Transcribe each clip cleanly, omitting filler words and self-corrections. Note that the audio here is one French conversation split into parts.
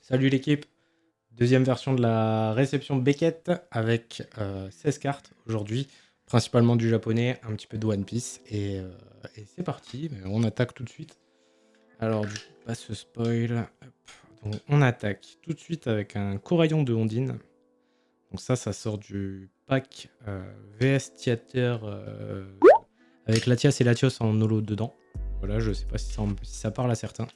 Salut l'équipe, deuxième version de la réception Beckett avec 16 cartes aujourd'hui, principalement du japonais, un petit peu de One Piece et c'est parti, on attaque tout de suite. Alors du coup, pas ce spoil, hop. Donc, on attaque tout de suite avec un Coraillon de Ondine. Donc ça sort du pack VS Theater avec Latias et Latios en holo dedans. Voilà, je sais pas si ça parle à certains.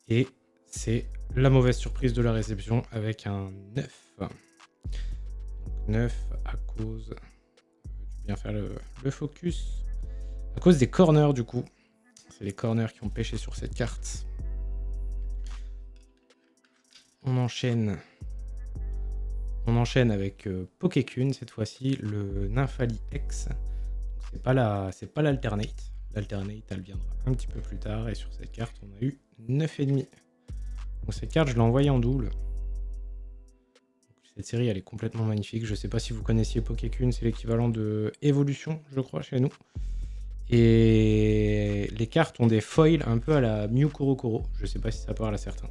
Et c'est la mauvaise surprise de la réception avec un 9. Donc 9 à cause... Veux-tu bien faire le focus? À cause des corners du coup. C'est les corners qui ont pêché sur cette carte. On enchaîne. On enchaîne avec Pokekun cette fois-ci, le Nymphali X. C'est pas l'alternate. L'alternate elle viendra un petit peu plus tard et sur cette carte on a eu 9,5. Donc cette carte je l'ai envoyée en double. Cette série elle est complètement magnifique. Je sais pas si vous connaissiez Pokekun, c'est l'équivalent de Evolution je crois chez nous. Et les cartes ont des foils un peu à la Mew Korokoro. Je sais pas si ça parle à certains.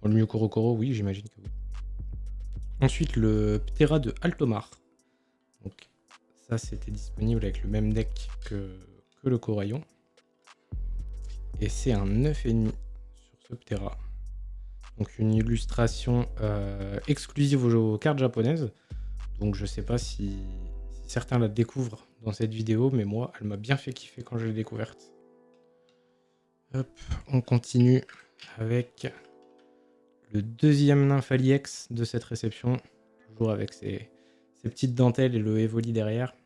Bon, le Mew Korokoro oui j'imagine que oui. Ensuite le Ptera de Altomar. Donc ça c'était disponible avec le même deck que le Coraillon. Et c'est un 9,5 sur ce Ptera. Donc une illustration exclusive aux cartes japonaises. Donc je sais pas si certains la découvrent dans cette vidéo, mais moi elle m'a bien fait kiffer quand je l'ai découverte. Hop, on continue avec le deuxième Nymphali X de cette réception. Toujours avec ses petites dentelles et le Evoli derrière.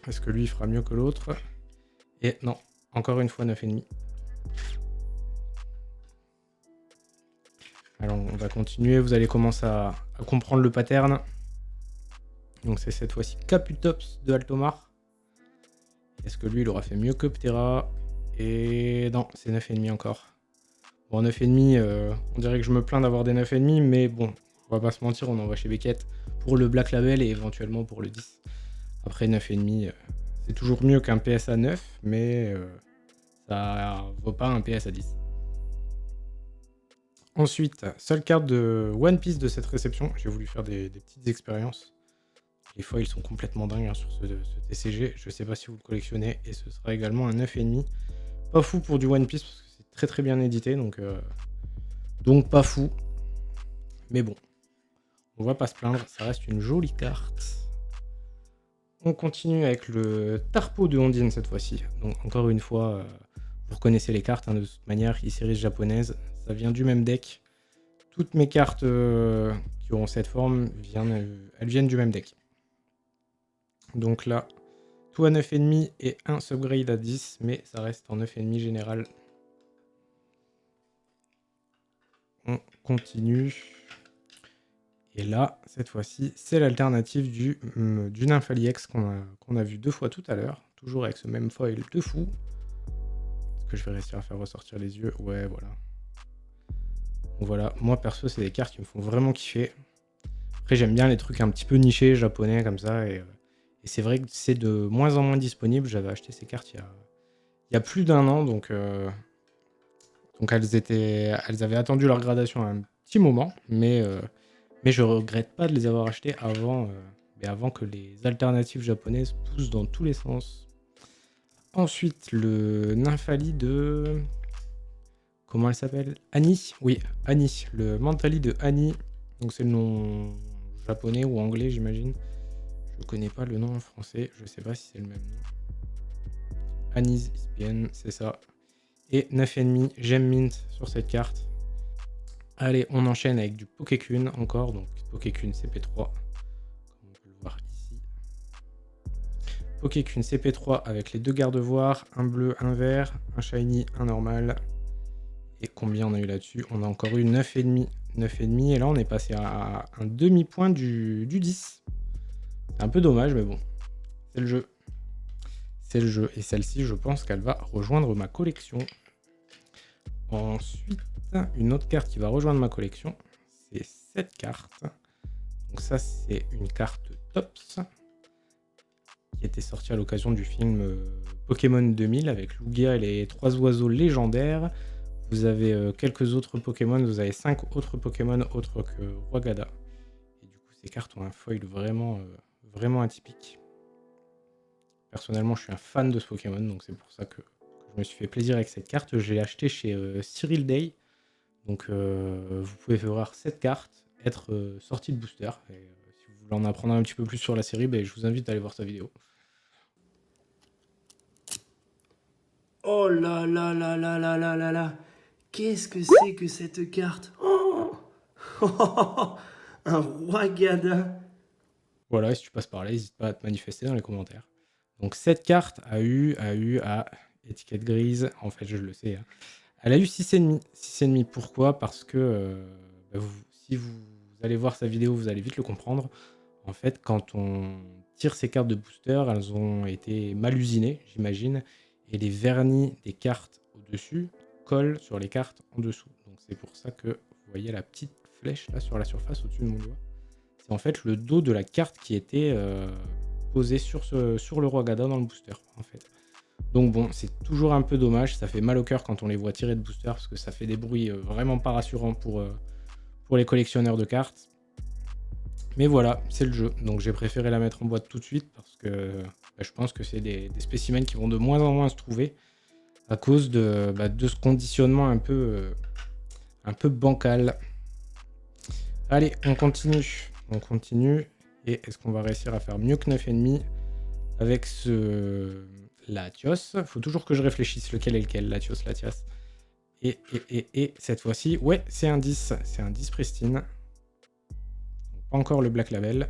Est-ce que lui fera mieux que l'autre? Et non, encore une fois 9,5. Alors on va continuer, vous allez commencer à comprendre le pattern. Donc c'est cette fois-ci Kaputops de Altomar. Est-ce que lui il aura fait mieux que Ptera? Et non, c'est 9,5 encore. Bon 9,5, on dirait que je me plains d'avoir des 9,5, mais bon, on va pas se mentir, on envoie chez Beckett pour le Black Label et éventuellement pour le 10. Après 9,5, c'est toujours mieux qu'un PSA 9, mais ça vaut pas un PSA 10. Ensuite, seule carte de One Piece de cette réception. J'ai voulu faire des petites expériences. Les foils sont complètement dingues sur ce TCG. Je sais pas si vous le collectionnez. Et ce sera également un 9,5. Pas fou pour du One Piece parce que c'est très très bien édité. Donc pas fou. Mais bon, on va pas se plaindre. Ça reste une jolie carte. On continue avec le Tarpo de Ondine cette fois-ci. Donc encore une fois, vous reconnaissez les cartes. De toute manière, e-series japonaise. Ça vient du même deck. Toutes mes cartes qui auront cette forme, elles viennent du même deck. Donc là, tout à 9,5 et un subgrade à 10, mais ça reste en 9,5 général. On continue. Et là, cette fois-ci, c'est l'alternative du Nymphali X qu'on a vu deux fois tout à l'heure. Toujours avec ce même foil de fou. Est-ce que je vais réussir à faire ressortir les yeux? Ouais, voilà. Donc voilà, moi perso, c'est des cartes qui me font vraiment kiffer. Après, j'aime bien les trucs un petit peu nichés, japonais, comme ça. Et c'est vrai que c'est de moins en moins disponible. J'avais acheté ces cartes il y a plus d'un an, donc elles avaient attendu leur gradation un petit moment, mais je regrette pas de les avoir achetées avant que les alternatives japonaises poussent dans tous les sens. Ensuite, le Nymphali de... Comment elle s'appelle? Annie. Oui, Annie. Le Mentali de Annie. Donc c'est le nom japonais ou anglais, j'imagine. Je connais pas le nom en français. Je sais pas si c'est le même nom. Annie's Ispian, c'est ça. Et 9,5, j'aime mint sur cette carte. Allez, on enchaîne avec du Pokekun encore. Donc Pokekun CP3, comme on peut le voir ici. Pokekun CP3 avec les deux garde-voirs, un bleu, un vert, un shiny, un normal. Et combien on a eu là-dessus? On a encore eu 9,5. 9,5 et là on est passé à un demi-point du 10. C'est un peu dommage, mais bon, c'est le jeu. C'est le jeu. Et celle-ci, je pense qu'elle va rejoindre ma collection. Ensuite, une autre carte qui va rejoindre ma collection, c'est cette carte. Donc ça, c'est une carte Tops qui était sortie à l'occasion du film Pokémon 2000 avec Lugia et les trois oiseaux légendaires. Vous avez quelques autres Pokémon. Vous avez 5 autres Pokémon autres que Rwagada. Et du coup, ces cartes ont un foil vraiment atypique. Personnellement, je suis un fan de ce Pokémon, donc c'est pour ça que je me suis fait plaisir avec cette carte. Je l'ai acheté chez Cyril Day. Donc vous pouvez voir cette carte être sortie de booster. Et si vous voulez en apprendre un petit peu plus sur la série, je vous invite à aller voir sa vidéo. Oh là là là là là là là là. Qu'est-ce que c'est que cette carte? Oh un Rwagada. Voilà, et si tu passes par là, n'hésite pas à te manifester dans les commentaires. Donc cette carte a étiquette grise, en fait je le sais. Hein. Elle a eu 6,5. 6,5 pourquoi? Parce que si vous allez voir sa vidéo, vous allez vite le comprendre. En fait, quand on tire ces cartes de booster, elles ont été mal usinées, j'imagine. Et les vernis des cartes au-dessus collent sur les cartes en dessous. Donc c'est pour ça que vous voyez la petite flèche là sur la surface au-dessus de mon doigt. C'est en fait le dos de la carte qui était posée sur le Rwagada dans le booster, en fait. Donc bon, c'est toujours un peu dommage, ça fait mal au cœur quand on les voit tirer de booster, parce que ça fait des bruits vraiment pas rassurants pour les collectionneurs de cartes. Mais voilà, c'est le jeu, donc j'ai préféré la mettre en boîte tout de suite, parce que je pense que c'est des spécimens qui vont de moins en moins se trouver, à cause de ce conditionnement un peu bancal. Allez, on continue. On continue. Et est-ce qu'on va réussir à faire mieux que 9,5 avec ce Latios? Faut toujours que je réfléchisse lequel est lequel, Latios, Latias. Et cette fois-ci, ouais, c'est un 10. C'est un 10 pristine. Donc, pas encore le Black Label.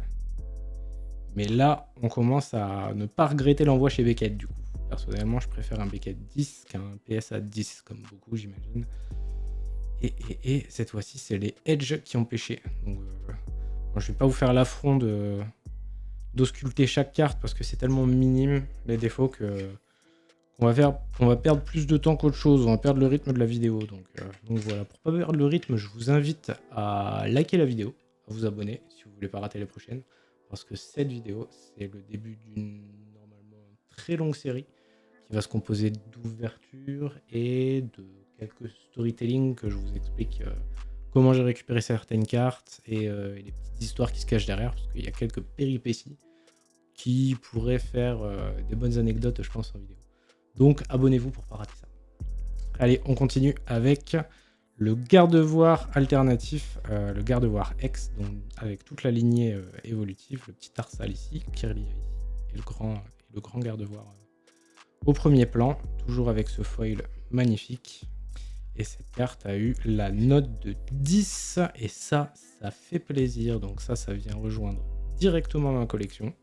Mais là, on commence à ne pas regretter l'envoi chez Beckett, du coup. Personnellement, je préfère un Beckett 10 qu'un PSA 10, comme beaucoup, j'imagine. Et cette fois-ci, c'est les Edge qui ont pêché. Donc, je vais pas vous faire l'affront d'ausculter chaque carte parce que c'est tellement minime les défauts qu'on va perdre plus de temps qu'autre chose. On va perdre le rythme de la vidéo. Donc voilà, pour pas perdre le rythme, je vous invite à liker la vidéo, à vous abonner si vous voulez pas rater les prochaines. Parce que cette vidéo, c'est le début d'une normalement très longue série qui va se composer d'ouverture et de quelques storytelling que je vous explique comment j'ai récupéré certaines cartes et les petites histoires qui se cachent derrière, parce qu'il y a quelques péripéties qui pourraient faire des bonnes anecdotes, je pense, en vidéo. Donc abonnez-vous pour pas rater ça. Allez, on continue avec le gardevoir alternatif, le gardevoir X, donc avec toute la lignée évolutive, le petit Tarsal ici, Kirlia ici, et le grand gardevoir au premier plan, toujours avec ce foil magnifique. Et cette carte a eu la note de 10, et ça fait plaisir. Donc ça vient rejoindre directement ma collection.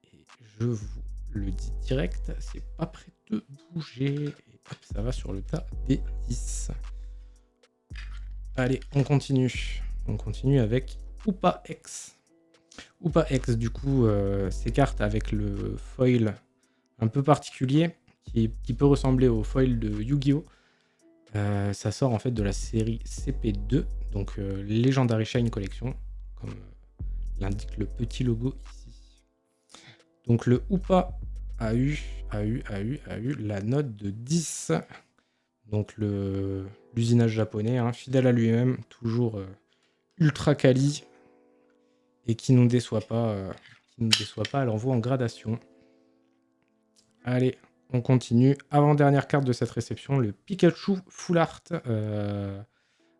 Et je vous le dis direct, c'est pas prêt de bouger. Et hop, ça va sur le tas des 10. Allez, on continue. On continue avec Hoopa X. Hoopa X, du coup, ces cartes avec le foil un peu particulier, qui peut ressembler au foil de Yu-Gi-Oh! Ça sort en fait de la série CP2, donc Legendary Shine Collection, comme l'indique le petit logo ici. Donc le Hoopa a eu la note de 10. Donc l'usinage japonais, hein, fidèle à lui-même, toujours ultra quali, et qui ne nous déçoit pas à l'envoi en gradation. Allez, on continue. Avant-dernière carte de cette réception, le Pikachu Full Art.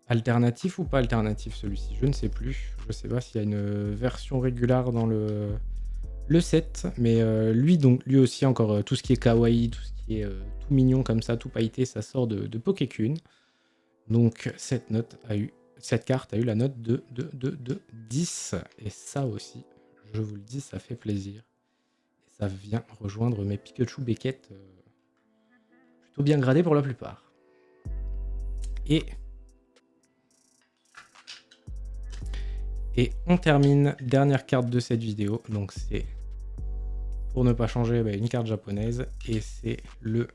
Alternatif ou pas alternatif celui-ci? Je ne sais plus. Je ne sais pas s'il y a une version régulière dans le set. Mais lui aussi, encore tout ce qui est kawaii, tout ce qui est tout mignon comme ça, tout pailleté, ça sort de Pokécune. Donc cette carte a eu la note de 10. Et ça aussi, je vous le dis, ça fait plaisir. Ça vient rejoindre mes Pikachu Beckett plutôt bien gradés pour la plupart. Et on termine, dernière carte de cette vidéo. Donc c'est, pour ne pas changer, une carte japonaise. Et c'est le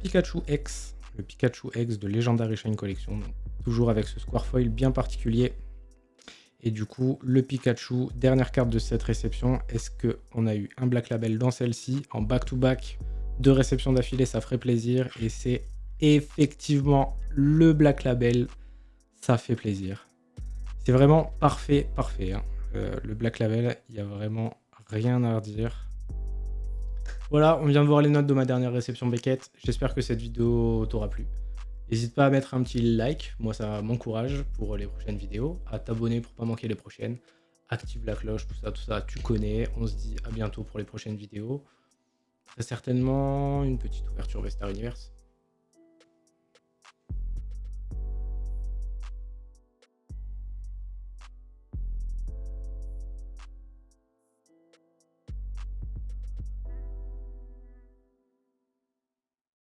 Pikachu X. Le Pikachu X de Legendary Shine Collection. Donc, toujours avec ce square foil bien particulier. Et du coup, le Pikachu, dernière carte de cette réception. Est-ce qu'on a eu un Black Label dans celle-ci? En back-to-back, 2 réceptions d'affilée, ça ferait plaisir. Et c'est effectivement, le Black Label, ça fait plaisir. C'est vraiment parfait, hein. Le Black Label, il n'y a vraiment rien à redire. Voilà, on vient de voir les notes de ma dernière réception Beckett. J'espère que cette vidéo t'aura plu. N'hésite pas à mettre un petit like, moi ça m'encourage pour les prochaines vidéos, à t'abonner pour pas manquer les prochaines, active la cloche, tout ça, tu connais. On se dit à bientôt pour les prochaines vidéos. Très certainement une petite ouverture Vestar Universe.